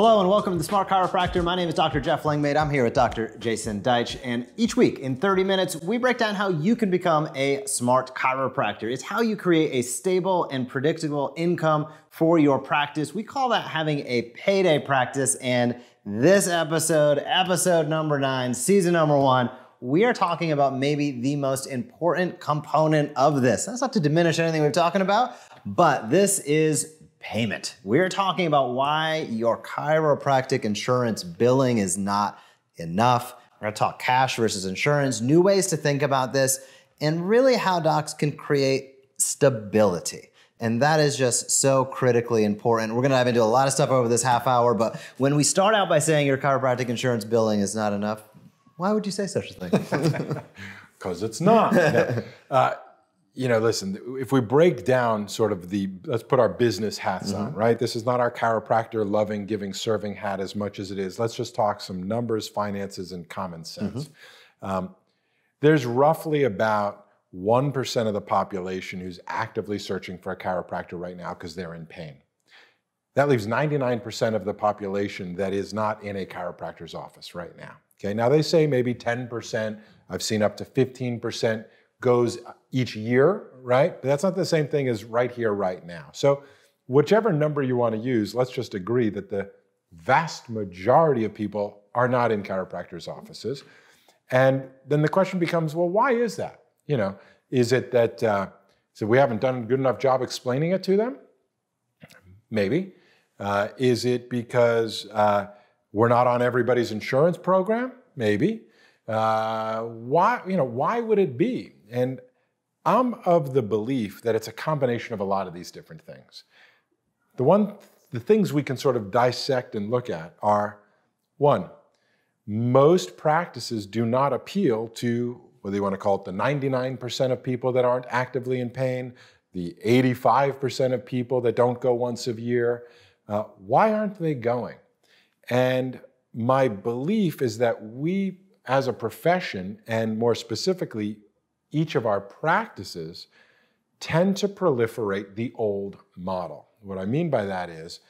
Hello and welcome to the Smart Chiropractor. My name is Dr. Jeff Langmaid. I'm here with Dr. Jason Deitch, and each week in 30 minutes, we break down how you can become a smart chiropractor. It's how you create a stable and predictable income for your practice. We call that having a payday practice, and this episode number 9, season number 1, we are talking about maybe the most important component of this. That's not to diminish anything we're talking about, but this is payment. We're talking about why your chiropractic insurance billing is not enough. We're gonna talk cash versus insurance, new ways to think about this, and really how docs can create stability. And that is just so critically important. We're gonna dive into a lot of stuff over this half hour, but when we start out by saying your chiropractic insurance billing is not enough, why would you say such a thing? Because it's not. Listen, if we break down sort of let's put our business hats on, right? This is not our chiropractor loving, giving, serving hat as much as it is. Let's just talk some numbers, finances, and common sense. There's roughly about 1% of the population who's actively searching for a chiropractor right now because they're in pain. That leaves 99% of the population that is not in a chiropractor's office right now. Okay, now they say maybe 10%, I've seen up to 15% goes each year, right? But that's not the same thing as right here, right now. So whichever number you want to use, let's just agree that the vast majority of people are not in chiropractors' offices. And then the question becomes, well, why is that? Is it that so we haven't done a good enough job explaining it to them? Maybe. Is it because we're not on everybody's insurance program? Maybe. Why would it be? And I'm of the belief that it's a combination of a lot of these different things. The things we can sort of dissect and look at are, one, most practices do not appeal to, whether you want to call it the 99% of people that aren't actively in pain, the 85% of people that don't go once a year. Why aren't they going? And my belief is that we, as a profession, and more specifically, each of our practices, tend to proliferate the old model. What I mean by that is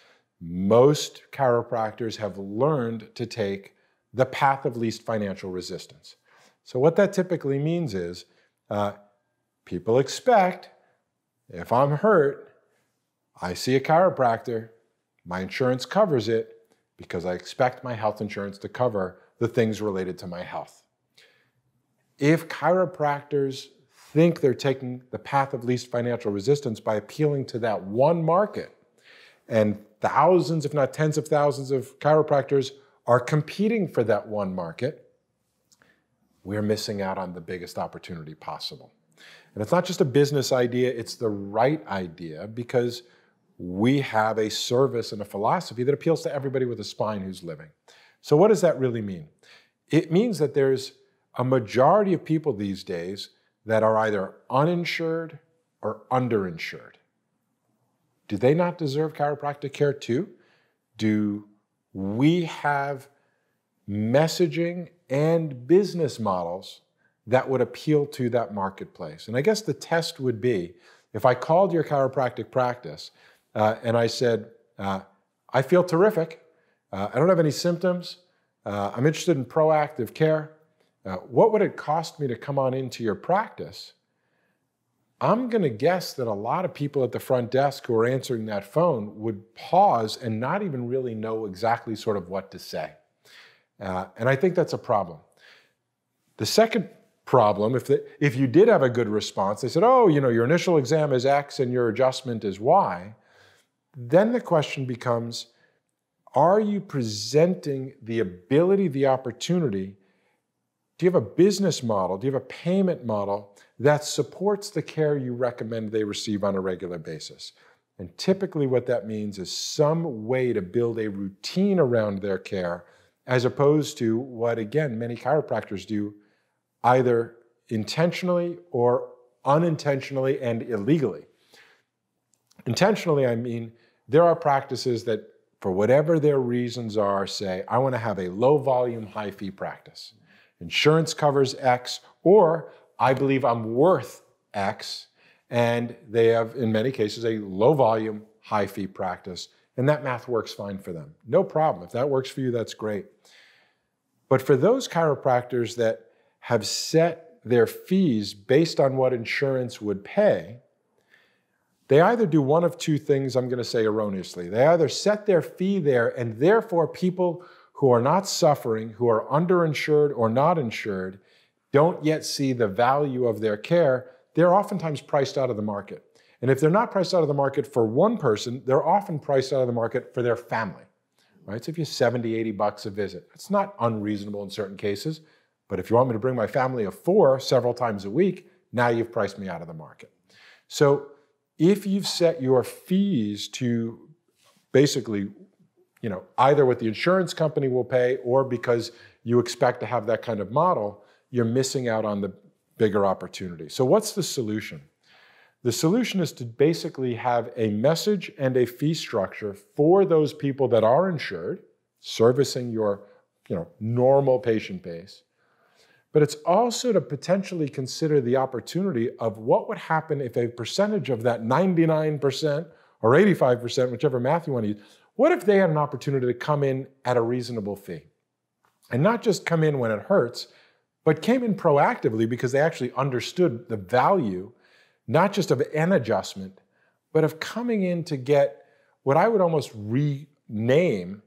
most chiropractors have learned to take the path of least financial resistance. So what that typically means is people expect, if I'm hurt, I see a chiropractor, my insurance covers it because I expect my health insurance to cover the things related to my health. If chiropractors think they're taking the path of least financial resistance by appealing to that one market, and thousands, if not tens of thousands of chiropractors are competing for that one market, we're missing out on the biggest opportunity possible. And it's not just a business idea, it's the right idea because we have a service and a philosophy that appeals to everybody with a spine who's living. So what does that really mean? It means that there's a majority of people these days that are either uninsured or underinsured. Do they not deserve chiropractic care too? Do we have messaging and business models that would appeal to that marketplace? And I guess the test would be, if I called your chiropractic practice and I said, I feel terrific, I don't have any symptoms, I'm interested in proactive care, what would it cost me to come on into your practice? I'm going to guess that a lot of people at the front desk who are answering that phone would pause and not even really know exactly sort of what to say. And I think that's a problem. The second problem, if you did have a good response, they said, oh, your initial exam is X and your adjustment is Y, then the question becomes, are you presenting the ability, the opportunity? Do you have a business model? Do you have a payment model that supports the care you recommend they receive on a regular basis? And typically what that means is some way to build a routine around their care, as opposed to what, again, many chiropractors do, either intentionally or unintentionally and illegally. Intentionally, I mean, there are practices that, for whatever their reasons are, say, I want to have a low volume, high fee practice. Insurance covers X, or I believe I'm worth X, and they have, in many cases, a low volume, high fee practice, And that math works fine for them. No problem. If that works for you, that's great. But for those chiropractors that have set their fees based on what insurance would pay, they either do one of two things, I'm going to say erroneously. They either set their fee there, and therefore people who are not suffering, who are underinsured or not insured, don't yet see the value of their care. They're oftentimes priced out of the market. And if they're not priced out of the market for one person, they're often priced out of the market for their family, right? So if you're 70, 80 bucks a visit, it's not unreasonable in certain cases. But if you want me to bring my family of 4 several times a week, now you've priced me out of the market. So if you've set your fees to basically, either what the insurance company will pay or because you expect to have that kind of model, you're missing out on the bigger opportunity. So what's the solution? The solution is to basically have a message and a fee structure for those people that are insured, servicing your normal patient base. But it's also to potentially consider the opportunity of what would happen if a percentage of that 99% or 85%, whichever math you want to use, what if they had an opportunity to come in at a reasonable fee? And not just come in when it hurts, but came in proactively because they actually understood the value, not just of an adjustment, but of coming in to get what I would almost rename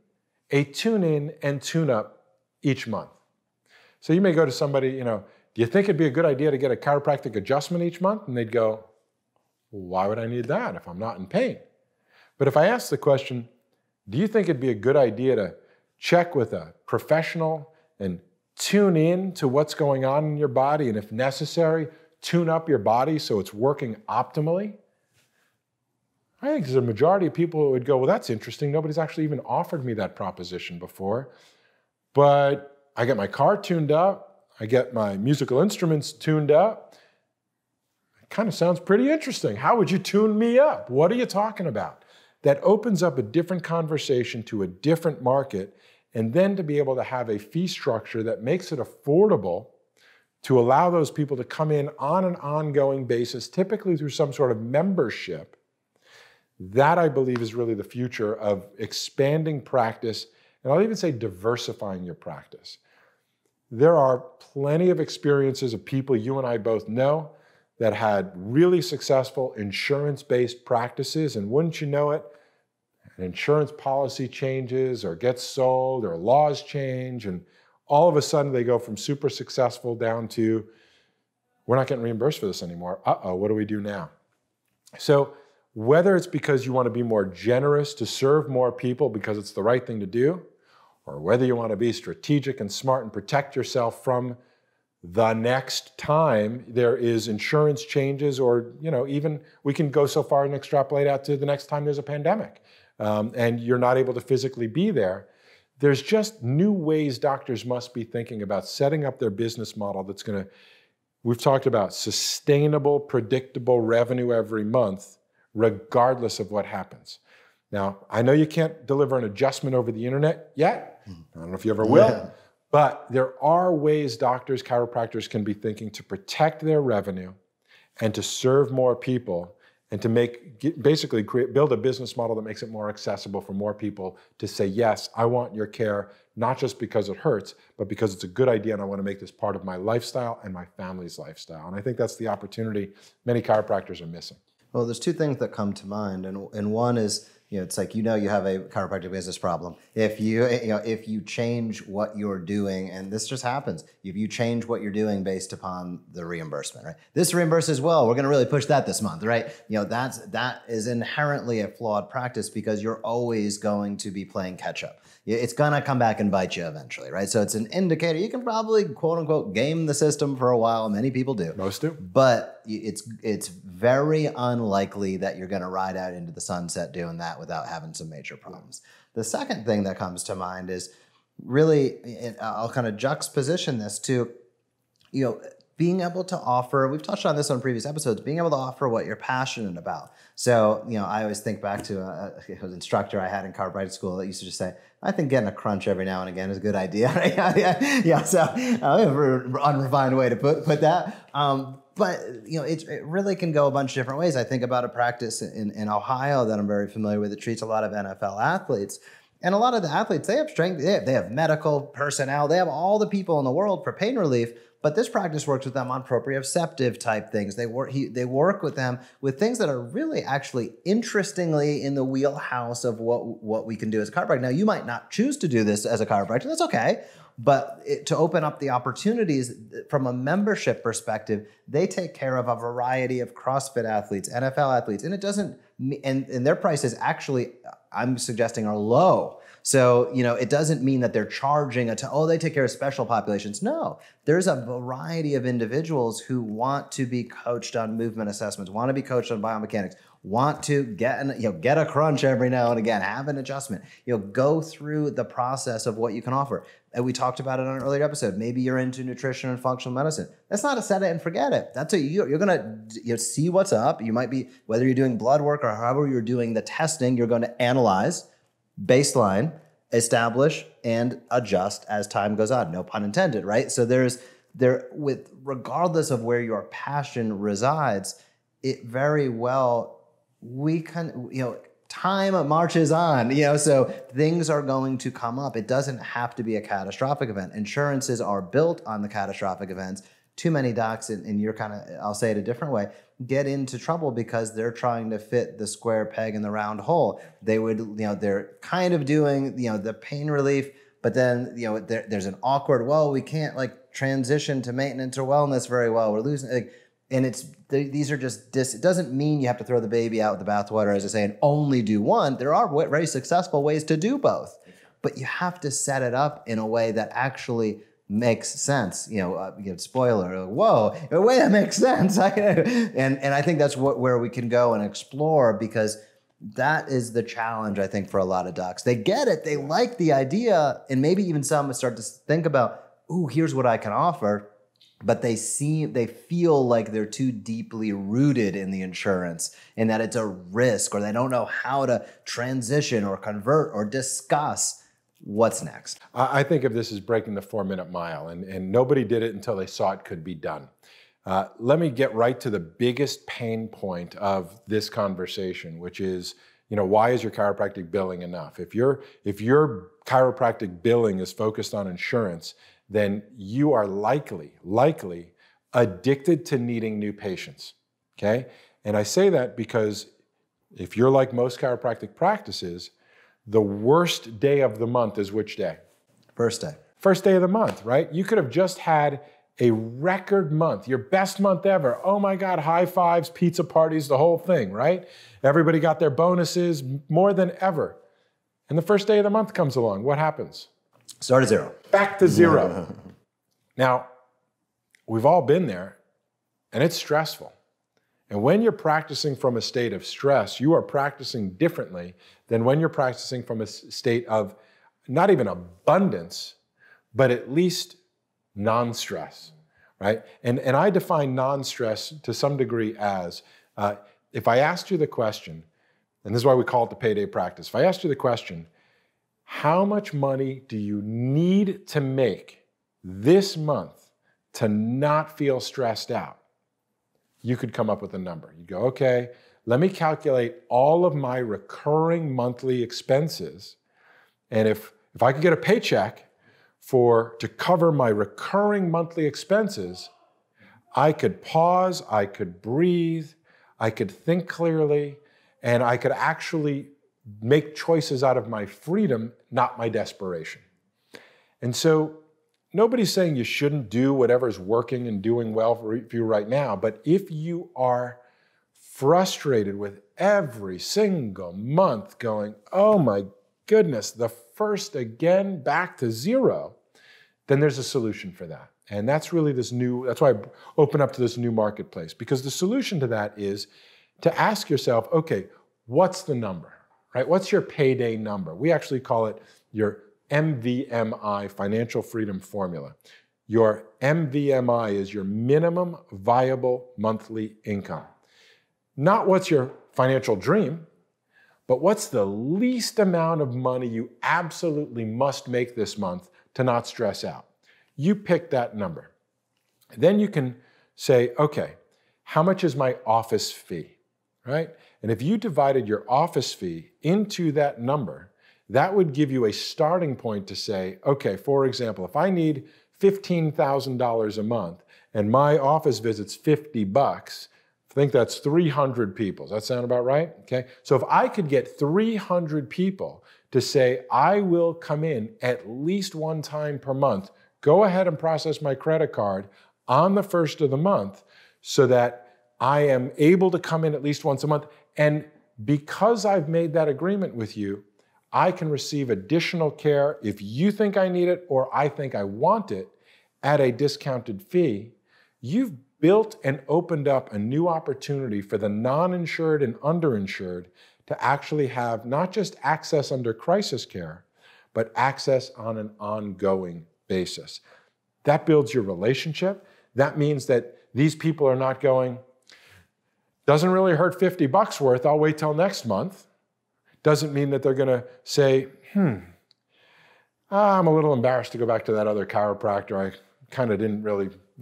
a tune-in and tune-up each month. So you may go to somebody, do you think it'd be a good idea to get a chiropractic adjustment each month? And they'd go, well, why would I need that if I'm not in pain? But if I ask the question, do you think it'd be a good idea to check with a professional and tune in to what's going on in your body, and if necessary, tune up your body so it's working optimally? I think there's a majority of people who would go, well, that's interesting. Nobody's actually even offered me that proposition before. But I get my car tuned up. I get my musical instruments tuned up. It kind of sounds pretty interesting. How would you tune me up? What are you talking about? That opens up a different conversation to a different market, and then to be able to have a fee structure that makes it affordable to allow those people to come in on an ongoing basis, typically through some sort of membership. That, I believe, is really the future of expanding practice, and I'll even say diversifying your practice. There are plenty of experiences of people you and I both know that had really successful insurance-based practices, and wouldn't you know it, an insurance policy changes or gets sold or laws change, and all of a sudden they go from super successful down to, we're not getting reimbursed for this anymore. Uh-oh, what do we do now? So whether it's because you want to be more generous to serve more people because it's the right thing to do, or whether you want to be strategic and smart and protect yourself from the next time there is insurance changes, or even we can go so far and extrapolate out to the next time there's a pandemic and you're not able to physically be there. There's just new ways doctors must be thinking about setting up their business model that's going to, we've talked about sustainable, predictable revenue every month, regardless of what happens. Now, I know you can't deliver an adjustment over the internet yet. I don't know if you ever will. Yeah. But there are ways doctors, chiropractors can be thinking to protect their revenue and to serve more people and to build a business model that makes it more accessible for more people to say, yes, I want your care, not just because it hurts, but because it's a good idea and I want to make this part of my lifestyle and my family's lifestyle. And I think that's the opportunity many chiropractors are missing. Well, there's two things that come to mind, and one is, it's like, you have a chiropractic business problem. If you change what you're doing, and this just happens, if you change what you're doing based upon the reimbursement, right? This reimburses well, we're going to really push that this month, right? That is inherently a flawed practice because you're always going to be playing catch up. It's going to come back and bite you eventually, right? So it's an indicator. You can probably, quote unquote, game the system for a while. Many people do. Most do. But it's very unlikely that you're going to ride out into the sunset doing that without having some major problems. The second thing that comes to mind is really, I'll kind of juxtaposition this to, being able to offer, we've touched on this on previous episodes, being able to offer what you're passionate about. So, I always think back to an instructor I had in chiropractic school that used to just say, I think getting a crunch every now and again is a good idea. So unrefined way to put that. But it really can go a bunch of different ways. I think about a practice in Ohio that I'm very familiar with. It treats a lot of NFL athletes. And a lot of the athletes, they have strength, they have medical personnel, they have all the people in the world for pain relief, but this practice works with them on proprioceptive type things. They work with them with things that are really actually interestingly in the wheelhouse of what we can do as a chiropractor. Now, you might not choose to do this as a chiropractor, that's okay. But to open up the opportunities from a membership perspective, they take care of a variety of CrossFit athletes, NFL athletes, and it doesn't, and their prices actually, I'm suggesting, are low. So, it doesn't mean that they're charging they take care of special populations. No, there's a variety of individuals who want to be coached on movement assessments, want to be coached on biomechanics, want to get a crunch every now and again, have an adjustment, go through the process of what you can offer. And we talked about it on an earlier episode. Maybe you're into nutrition and functional medicine. That's not a set it and forget it. That's you're going to see what's up. You might be, whether you're doing blood work or however you're doing the testing, you're going to analyze, baseline, establish, and adjust as time goes on. No pun intended, right? So regardless of where your passion resides, it very well, we can, time marches on, so things are going to come up. It doesn't have to be a catastrophic event. Insurances are built on the catastrophic events. Too many docs, and you're I'll say it a different way, get into trouble because they're trying to fit the square peg in the round hole. They would, they're kind of doing, the pain relief, but then, there's an awkward, we can't transition to maintenance or wellness very well. We're losing, and these are just, it doesn't mean you have to throw the baby out with the bathwater, as I say, and only do one. There are very successful ways to do both, but you have to set it up in a way that actually makes sense. Spoiler, whoa, a way that makes sense. and I think that's where we can go and explore, because that is the challenge, I think, for a lot of docs. They get it, they like the idea, and maybe even some start to think about, here's what I can offer. But they feel like they're too deeply rooted in the insurance and that it's a risk, or they don't know how to transition or convert or discuss what's next. I think of this as breaking the 4-minute mile, and nobody did it until they saw it could be done. Let me get right to the biggest pain point of this conversation, which is, why is your chiropractic billing enough? If your chiropractic billing is focused on insurance, then you are likely addicted to needing new patients, okay? And I say that because if you're like most chiropractic practices, the worst day of the month is which day? First day. First day of the month, right? You could have just had a record month, your best month ever. Oh my God, high fives, pizza parties, the whole thing, right? Everybody got their bonuses more than ever. And the first day of the month comes along. What happens? Start at zero. Back to zero. Now, we've all been there, and it's stressful. And when you're practicing from a state of stress, you are practicing differently than when you're practicing from a state of not even abundance, but at least non-stress, right? And I define non-stress to some degree as, if I asked you the question, and this is why we call it the payday practice, if I asked you the question, how much money do you need to make this month to not feel stressed out? You could come up with a number. You go, okay, let me calculate all of my recurring monthly expenses. And if I could get a paycheck to cover my recurring monthly expenses, I could pause, I could breathe, I could think clearly, and I could actually make choices out of my freedom, not my desperation. And so nobody's saying you shouldn't do whatever's working and doing well for you right now, but if you are frustrated with every single month going, oh my goodness, the first again, back to zero, then there's a solution for that. And that's really that's why I open up to this new marketplace, because the solution to that is to ask yourself, okay, what's the number? Right? What's your payday number? We actually call it your MVMI, financial freedom formula. Your MVMI is your minimum viable monthly income. Not what's your financial dream, but what's the least amount of money you absolutely must make this month to not stress out. You pick that number. Then you can say, okay, how much is my office fee, right? And if you divided your office fee into that number, that would give you a starting point to say, okay, for example, if I need $15,000 a month and my office visit's $50, I think that's 300 people. Does that sound about right? Okay. So if I could get 300 people to say, I will come in at least one time per month, go ahead and process my credit card on the first of the month so that I am able to come in at least once a month. And because I've made that agreement with you, I can receive additional care if you think I need it or I think I want it at a discounted fee. You've built and opened up a new opportunity for the non-insured and underinsured to actually have not just access under crisis care, but access on an ongoing basis. That builds your relationship. That means that these people are not going, doesn't really hurt $50 worth, I'll wait till next month. Doesn't mean that they're gonna say, I'm a little embarrassed to go back to that other chiropractor.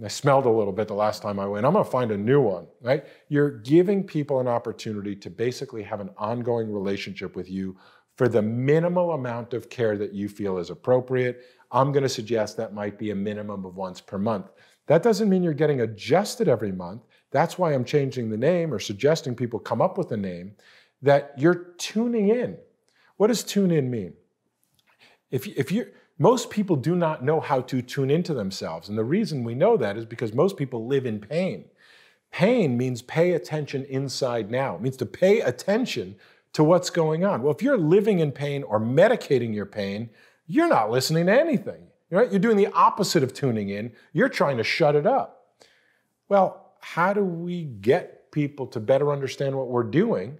I smelled a little bit the last time I went. I'm gonna find a new one, right? You're giving people an opportunity to basically have an ongoing relationship with you for the minimal amount of care that you feel is appropriate. I'm gonna suggest that might be a minimum of once per month. That doesn't mean you're getting adjusted every month. That's why I'm changing the name or suggesting people come up with a name, that you're tuning in. What does tune in mean? Most people do not know how to tune into themselves. And the reason we know that is because most people live in pain. Pain means pay attention inside now. It means to pay attention to what's going on. Well, if you're living in pain or medicating your pain, you're not listening to anything, right? You're doing the opposite of tuning in. You're trying to shut it up. Well, how do we get people to better understand what we're doing?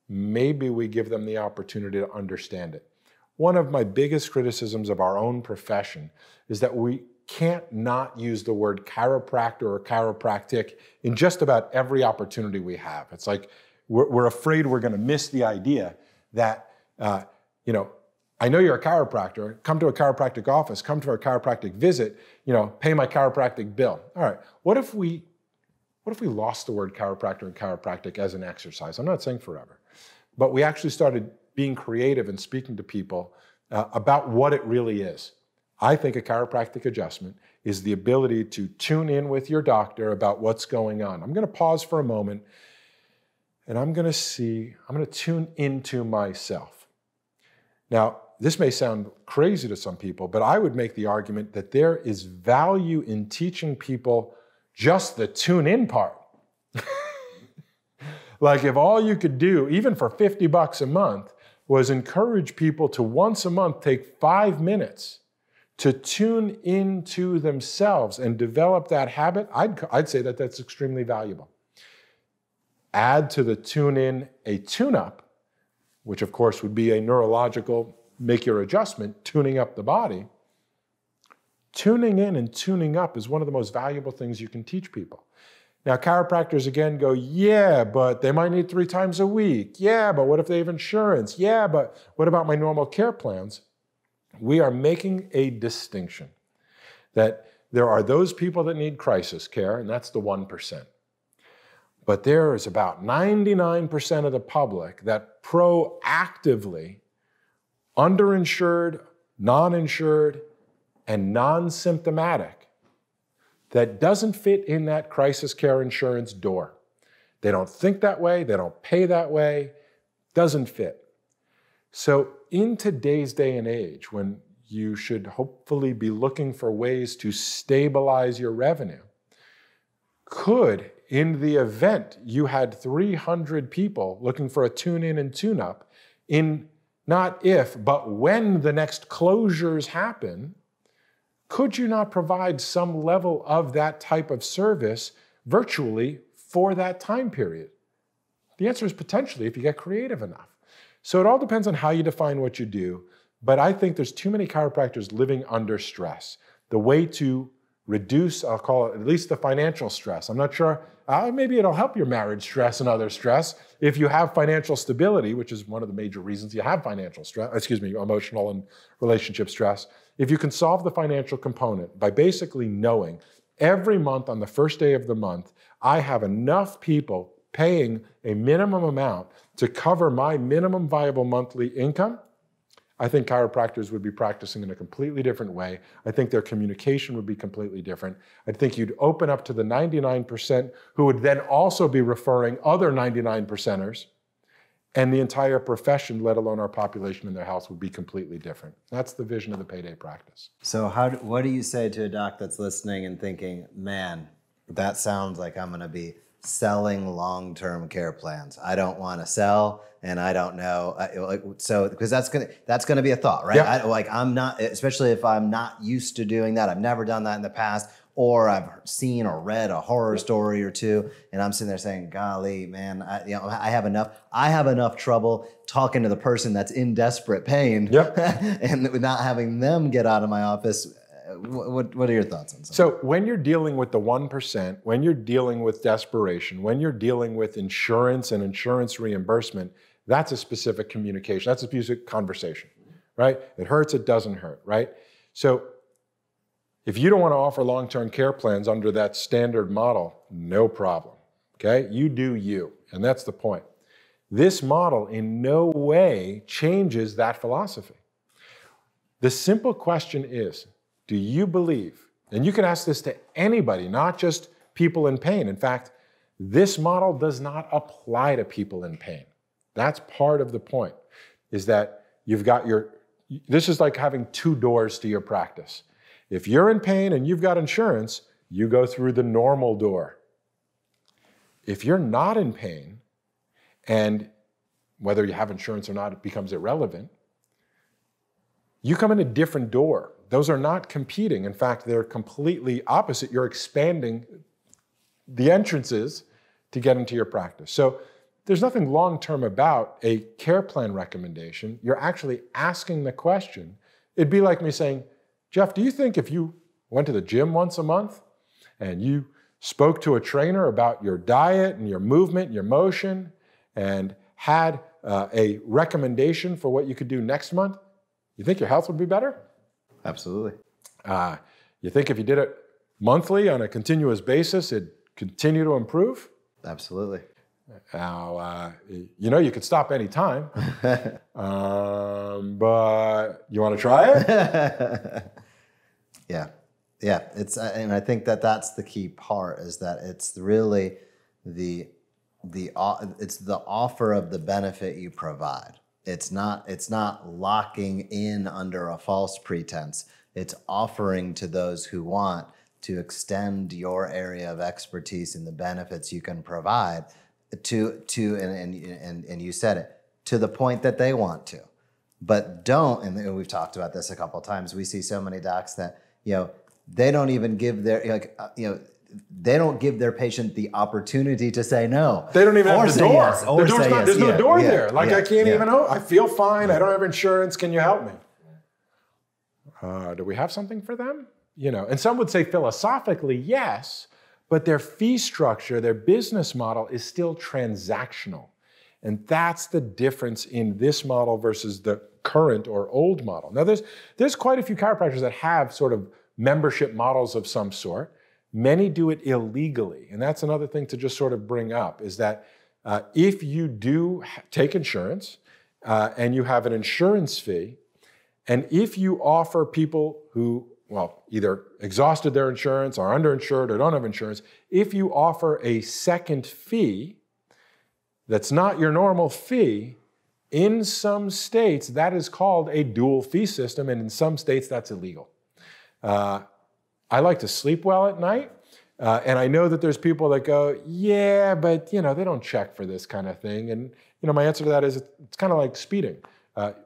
Maybe we give them the opportunity to understand it. One of my biggest criticisms of our own profession is that we can't not use the word chiropractor or chiropractic in just about every opportunity we have. It's like we're afraid we're going to miss the idea that, I know you're a chiropractor, come to a chiropractic office, come to a chiropractic visit, pay my chiropractic bill. All right, what if we lost the word chiropractor and chiropractic as an exercise? I'm not saying forever. But we actually started being creative and speaking to people about what it really is. I think a chiropractic adjustment is the ability to tune in with your doctor about what's going on. I'm going to pause for a moment and I'm going to tune into myself. Now, this may sound crazy to some people, but I would make the argument that there is value in teaching people just the tune in part. Like if all you could do, even for $50 a month, was encourage people to once a month take 5 minutes to tune into themselves and develop that habit, I'd say that that's extremely valuable. Add to the tune in a tune-up, which of course would be a neurological, make your adjustment, tuning up the body. Tuning in and tuning up is one of the most valuable things you can teach people. Now, chiropractors again go, yeah, but they might need 3 times a week. Yeah, but what if they have insurance? Yeah, but what about my normal care plans? We are making a distinction that there are those people that need crisis care, and that's the 1%. But there is about 99% of the public that proactively, underinsured, non-insured, and non-symptomatic, that doesn't fit in that crisis care insurance door. They don't think that way, they don't pay that way, doesn't fit. So in today's day and age, when you should hopefully be looking for ways to stabilize your revenue, could, in the event you had 300 people looking for a tune-in and tune-up, in not if, but when the next closures happen, could you not provide some level of that type of service virtually for that time period? The answer is potentially if you get creative enough. So it all depends on how you define what you do, but I think there's too many chiropractors living under stress. The way to reduce, I'll call it at least the financial stress. I'm not sure, maybe it'll help your marriage stress and other stress if you have financial stability, which is one of the major reasons you have financial stress, emotional and relationship stress. If you can solve the financial component by basically knowing every month on the first day of the month, I have enough people paying a minimum amount to cover my minimum viable monthly income, I think chiropractors would be practicing in a completely different way. I think their communication would be completely different. I think you'd open up to the 99% who would then also be referring other 99%ers, and the entire profession, let alone our population and their health, would be completely different. That's the vision of the payday practice. So what do you say to a doc that's listening and thinking, man, that sounds like I'm gonna be selling long-term care plans. I don't want to sell, and I don't know. So because that's gonna be a thought, right? Yeah. I'm not, especially if I'm not used to doing that. I've never done that in the past, or I've seen or read a horror story or two, and I'm sitting there saying, "Golly, man, I have enough trouble talking to the person that's in desperate pain, and not having them get out of my office." What are your thoughts on something? So when you're dealing with the 1%, when you're dealing with desperation, when you're dealing with insurance and insurance reimbursement, that's a specific communication. That's a specific conversation, right? It hurts, it doesn't hurt, right? So if you don't want to offer long-term care plans under that standard model, no problem, okay? You do you, and that's the point. This model in no way changes that philosophy. The simple question is, do you believe, and you can ask this to anybody, not just people in pain. In fact, this model does not apply to people in pain. That's part of the point, is that you've got this is like having two doors to your practice. If you're in pain and you've got insurance, you go through the normal door. If you're not in pain, and whether you have insurance or not, it becomes irrelevant, you come in a different door. Those are not competing. In fact, they're completely opposite. You're expanding the entrances to get into your practice. So there's nothing long-term about a care plan recommendation. You're actually asking the question. It'd be like me saying, Jeff, do you think if you went to the gym once a month and you spoke to a trainer about your diet and your movement and your motion and had a recommendation for what you could do next month, you think your health would be better? Absolutely. You think if you did it monthly on a continuous basis, it'd continue to improve? Absolutely. Now, you could stop any time, but you want to try it? Yeah. And I think that that's the key part, is that it's really the offer of the benefit you provide. It's not locking in under a false pretense. It's offering to those who want to extend your area of expertise and the benefits you can provide and you said it, to the point that they want to. But don't, and we've talked about this a couple of times, we see so many docs that, they don't even give they don't give their patient the opportunity to say no. They don't even have the door. Yes, There's no door there. Like, I can't even, I feel fine. Yeah. I don't have insurance. Can you help me? Do we have something for them? And some would say philosophically, yes, but their fee structure, their business model is still transactional. And that's the difference in this model versus the current or old model. Now, there's quite a few chiropractors that have sort of membership models of some sort. Many do it illegally. And that's another thing to just sort of bring up, is that if you do take insurance and you have an insurance fee, and if you offer people who, either exhausted their insurance, are underinsured, or don't have insurance, if you offer a second fee that's not your normal fee, in some states that is called a dual fee system, and in some states that's illegal. I like to sleep well at night, and I know that there's people that go, yeah, but they don't check for this kind of thing. And my answer to that is, it's kind of like speeding.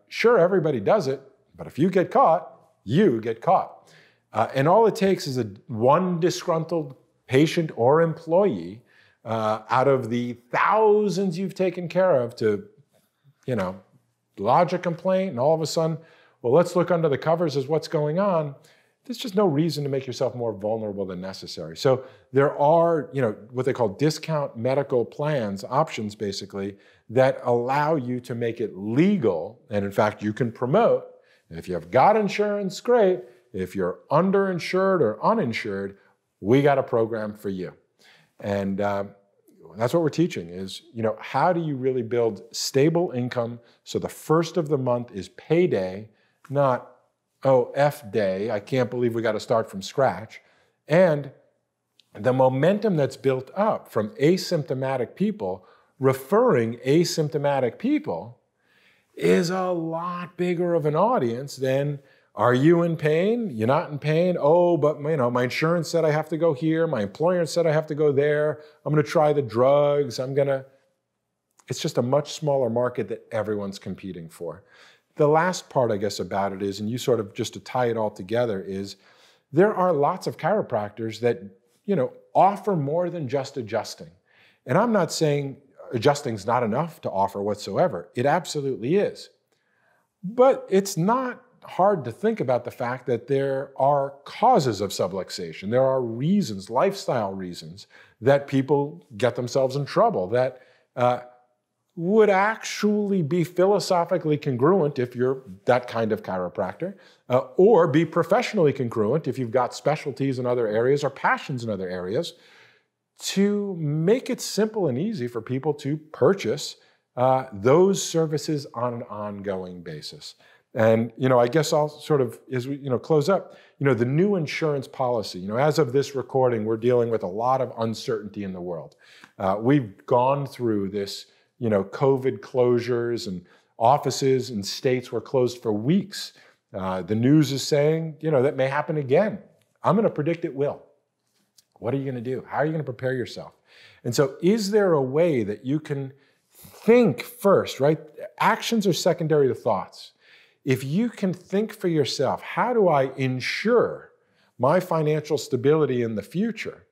Sure, everybody does it, but if you get caught, you get caught. And all it takes is one disgruntled patient or employee out of the thousands you've taken care of to, lodge a complaint, and all of a sudden, well, let's look under the covers as what's going on. There's just no reason to make yourself more vulnerable than necessary. So there are, what they call discount medical plans, options basically, that allow you to make it legal. And in fact, you can promote, if you've got insurance, great. If you're underinsured or uninsured, we got a program for you. And that's what we're teaching is, how do you really build stable income so the first of the month is payday, not, oh, F day, I can't believe we got to start from scratch. And the momentum that's built up from asymptomatic people referring asymptomatic people is a lot bigger of an audience than, are you in pain? You're not in pain? Oh, but my insurance said I have to go here. My employer said I have to go there. I'm going to try the drugs. It's just a much smaller market that everyone's competing for. The last part, I guess, about it is, and you sort of just to tie it all together, is there are lots of chiropractors that, offer more than just adjusting. And I'm not saying adjusting's not enough to offer whatsoever. It absolutely is. But it's not hard to think about the fact that there are causes of subluxation. There are reasons, lifestyle reasons, that people get themselves in trouble that would actually be philosophically congruent if you're that kind of chiropractor, or be professionally congruent if you've got specialties in other areas or passions in other areas, to make it simple and easy for people to purchase those services on an ongoing basis. And, I guess I'll sort of, as we, close up, the new insurance policy, as of this recording, we're dealing with a lot of uncertainty in the world. We've gone through this, COVID closures, and offices and states were closed for weeks. The news is saying, that may happen again. I'm going to predict it will. What are you going to do? How are you going to prepare yourself? And so is there a way that you can think first, right? Actions are secondary to thoughts. If you can think for yourself, how do I ensure my financial stability in the future?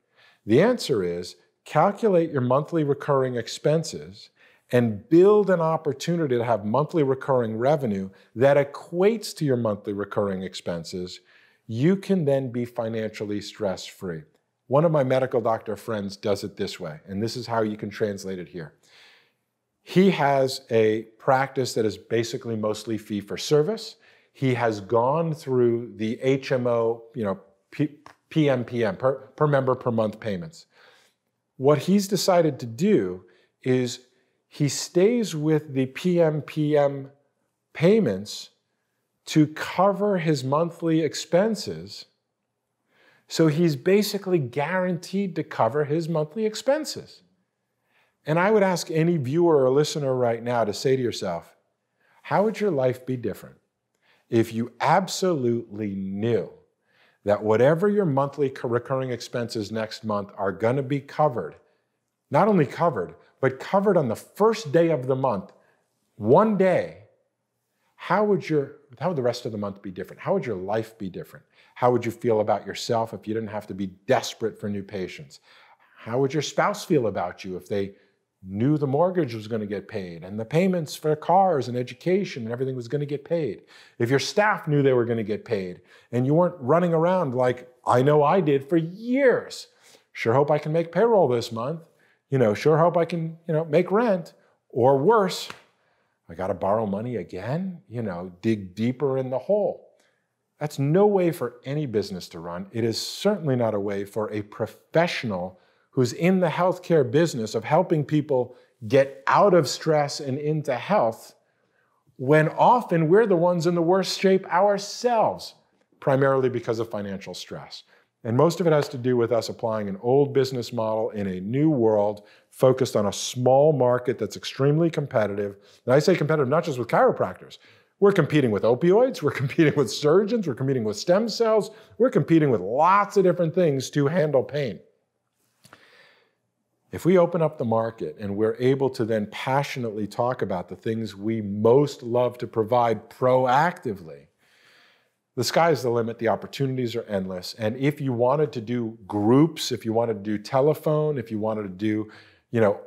The answer is calculate your monthly recurring expenses and build an opportunity to have monthly recurring revenue that equates to your monthly recurring expenses. You can then be financially stress-free. One of my medical doctor friends does it this way, and this is how you can translate it here. He has a practice that is basically mostly fee for service. He has gone through the HMO, PMPM, per member per month payments. What he's decided to do is he stays with the PMPM payments to cover his monthly expenses. So he's basically guaranteed to cover his monthly expenses. And I would ask any viewer or listener right now to say to yourself, how would your life be different if you absolutely knew that whatever your monthly recurring expenses next month are going to be covered, not only covered, but covered on the first day of the month, one day? How would the rest of the month be different? How would your life be different? How would you feel about yourself if you didn't have to be desperate for new patients? How would your spouse feel about you if they knew the mortgage was going to get paid and the payments for cars and education and everything was going to get paid? If your staff knew they were going to get paid and you weren't running around like I know I did for years. Sure hope I can make payroll this month. Sure hope I can, make rent, or worse, I got to borrow money again, dig deeper in the hole. That's no way for any business to run. It is certainly not a way for a professional who's in the healthcare business of helping people get out of stress and into health, when often we're the ones in the worst shape ourselves, primarily because of financial stress. And most of it has to do with us applying an old business model in a new world focused on a small market that's extremely competitive. And I say competitive not just with chiropractors. We're competing with opioids, we're competing with surgeons, we're competing with stem cells, we're competing with lots of different things to handle pain. If we open up the market and we're able to then passionately talk about the things we most love to provide proactively, the sky's the limit, the opportunities are endless. And if you wanted to do groups, if you wanted to do telephone, if you wanted to do,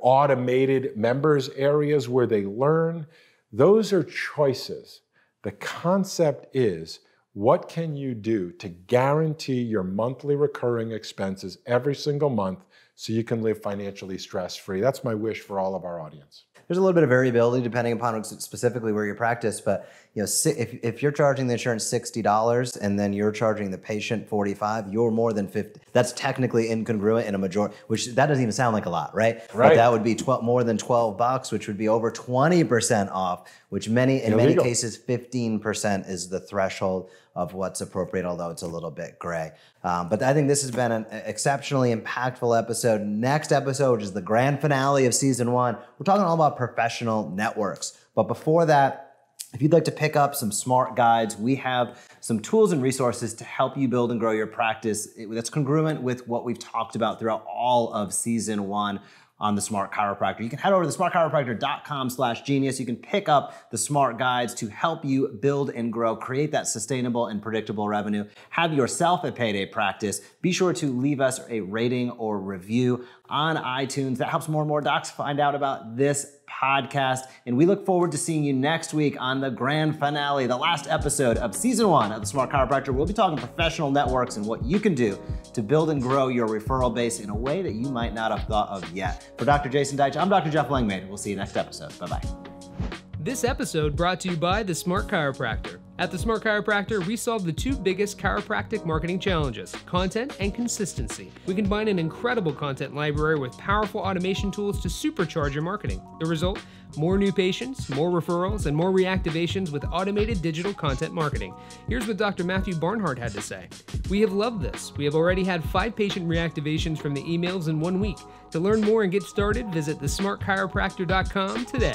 automated members areas where they learn, those are choices. The concept is, what can you do to guarantee your monthly recurring expenses every single month so you can live financially stress-free? That's my wish for all of our audience. There's a little bit of variability depending upon specifically where you practice, but if you're charging the insurance $60 and then you're charging the patient $45, you're more than 50. That's technically incongruent in a majority, which that doesn't even sound like a lot, right? But that would be more than $12, which would be over 20% off, which in many cases, 15% is the threshold of what's appropriate, although it's a little bit gray. But I think this has been an exceptionally impactful episode. Next episode, which is the grand finale of season 1, we're talking all about professional networks. But before that, if you'd like to pick up some smart guides, we have some tools and resources to help you build and grow your practice that's congruent with what we've talked about throughout all of season 1 on the Smart Chiropractor. You can head over to smartchiropractor.com/genius. You can pick up the smart guides to help you build and grow, create that sustainable and predictable revenue, have yourself a payday practice. Be sure to leave us a rating or review on iTunes. That helps more and more docs find out about this podcast. And we look forward to seeing you next week on the grand finale, the last episode of season 1 of the Smart Chiropractor. We'll be talking professional networks and what you can do to build and grow your referral base in a way that you might not have thought of yet. For Dr. Jason Deitch, I'm Dr. Jeff Langmaid. We'll see you next episode. Bye-bye. This episode brought to you by the Smart Chiropractor. At the Smart Chiropractor, we solve the 2 biggest chiropractic marketing challenges, content and consistency. We combine an incredible content library with powerful automation tools to supercharge your marketing. The result? More new patients, more referrals, and more reactivations with automated digital content marketing. Here's what Dr. Matthew Barnhart had to say. "We have loved this. We have already had 5 patient reactivations from the emails in 1 week. To learn more and get started, visit thesmartchiropractor.com today."